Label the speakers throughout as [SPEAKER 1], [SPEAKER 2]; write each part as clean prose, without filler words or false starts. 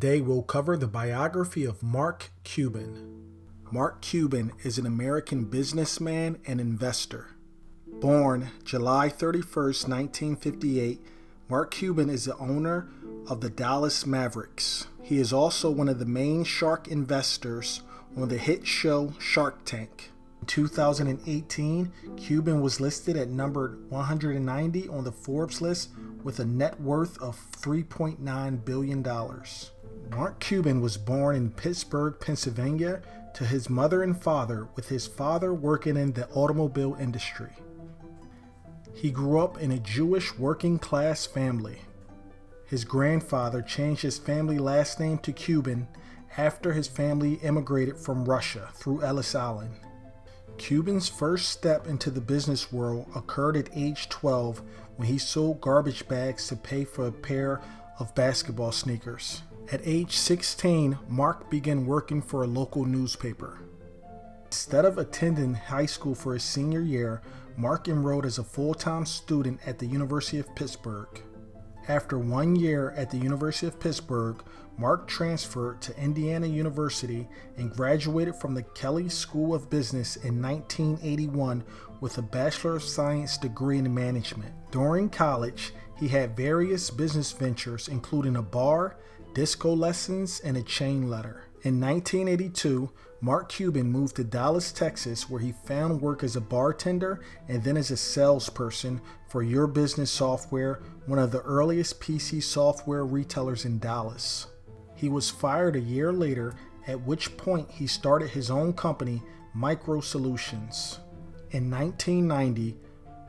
[SPEAKER 1] Today we'll cover the biography of Mark Cuban. Mark Cuban is an American businessman and investor. Born July 31st, 1958, Mark Cuban is the owner of the Dallas Mavericks. He is also one of the main shark investors on the hit show Shark Tank. In 2018, Cuban was listed at number 190 on the Forbes list with a net worth of $3.9 billion. Mark Cuban was born in Pittsburgh, Pennsylvania, to his mother and father, with his father working in the automobile industry. He grew up in a Jewish working-class family. His grandfather changed his family last name to Cuban after his family immigrated from Russia through Ellis Island. Cuban's first step into the business world occurred at age 12 when he sold garbage bags to pay for a pair of basketball sneakers. At age 16, Mark began working for a local newspaper. Instead of attending high school for his senior year, Mark enrolled as a full-time student at the University of Pittsburgh. After 1 year at the University of Pittsburgh, Mark transferred to Indiana University and graduated from the Kelley School of Business in 1981 with a Bachelor of Science degree in management. During college, he had various business ventures, including a bar, disco lessons, and a chain letter. In 1982, Mark Cuban moved to Dallas, Texas, where he found work as a bartender and then as a salesperson for Your Business Software, one of the earliest PC software retailers in Dallas. He was fired a year later, at which point he started his own company, Micro Solutions. In 1990,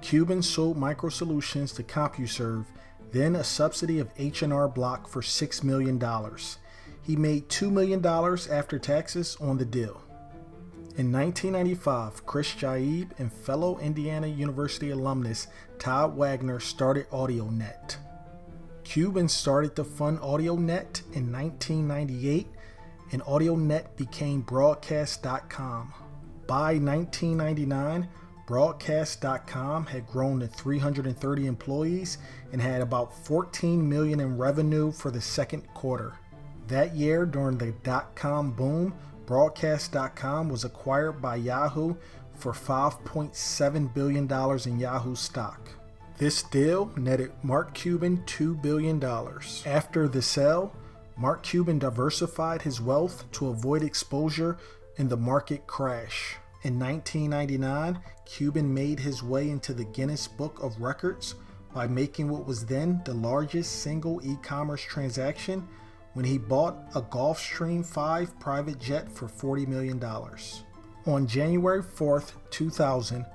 [SPEAKER 1] Cuban sold Micro Solutions to CompuServe, then a subsidy of H&R Block, for $6 million. He made $2 million after taxes on the deal. In 1995, Chris Jaib and fellow Indiana University alumnus Todd Wagner started AudioNet. Cuban started to fund AudioNet in 1998, and AudioNet became Broadcast.com. By 1999, Broadcast.com had grown to 330 employees and had about $14 million in revenue for the second quarter. That year, during the dot-com boom, Broadcast.com was acquired by Yahoo for $5.7 billion in Yahoo stock. This deal netted Mark Cuban $2 billion. After the sale, Mark Cuban diversified his wealth to avoid exposure in the market crash. In 1999, Cuban made his way into the Guinness Book of Records by making what was then the largest single e-commerce transaction when he bought a Gulfstream 5 private jet for $40 million. On January 4, 2000,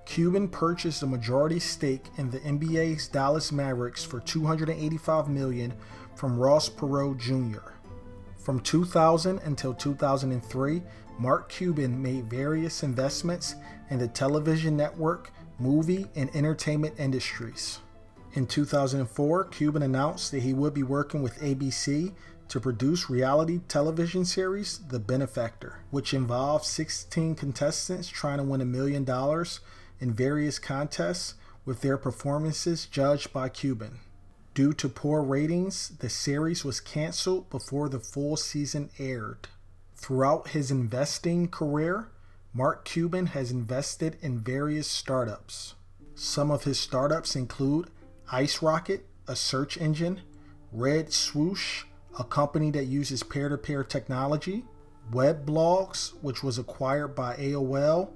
[SPEAKER 1] Cuban purchased a majority stake in the NBA's Dallas Mavericks for $285 million from Ross Perot Jr. From 2000 until 2003, Mark Cuban made various investments in the television network, movie, and entertainment industries. In 2004, Cuban announced that he would be working with ABC to produce reality television series The Benefactor, which involved 16 contestants trying to win $1 million in various contests, with their performances judged by Cuban. Due to poor ratings, the series was canceled before the full season aired. Throughout his investing career, Mark Cuban has invested in various startups. Some of his startups include Ice Rocket, a search engine; Red Swoosh, a company that uses peer-to-peer technology; Weblogs, which was acquired by AOL;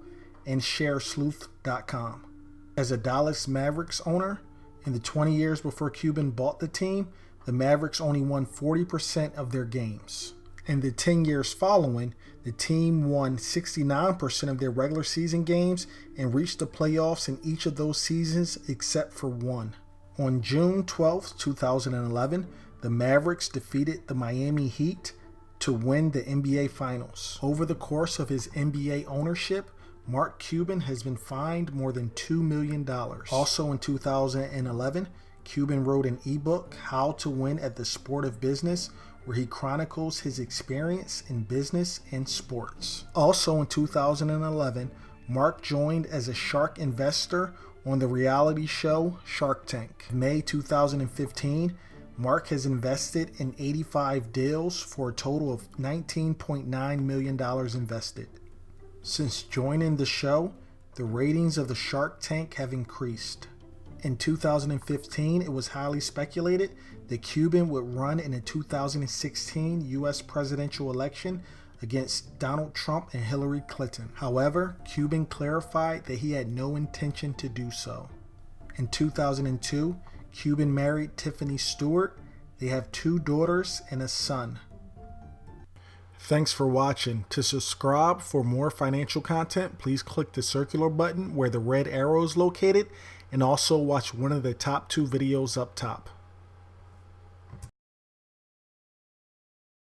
[SPEAKER 1] and ShareSleuth.com. As a Dallas Mavericks owner, in the 20 years before Cuban bought the team, the Mavericks only won 40% of their games. In the 10 years following, the team won 69% of their regular season games and reached the playoffs in each of those seasons except for one. On June 12, 2011, the Mavericks defeated the Miami Heat to win the NBA Finals. Over the course of his NBA ownership, Mark Cuban has been fined more than $2 million. Also in 2011, Cuban wrote an ebook, How to Win at the Sport of Business, where he chronicles his experience in business and sports. Also in 2011, Mark joined as a shark investor on the reality show Shark Tank. In May 2015, Mark has invested in 85 deals for a total of $19.9 million invested. Since joining the show, the ratings of the Shark Tank have increased. In 2015, it was highly speculated that Cuban would run in the 2016 U.S. presidential election against Donald Trump and Hillary Clinton. However, Cuban clarified that he had no intention to do so. In 2002, Cuban married Tiffany Stewart. They have 2 daughters and a son. Thanks for watching. To subscribe for more financial content, please click the circular button where the red arrow is located, and also watch one of the top 2 videos up top.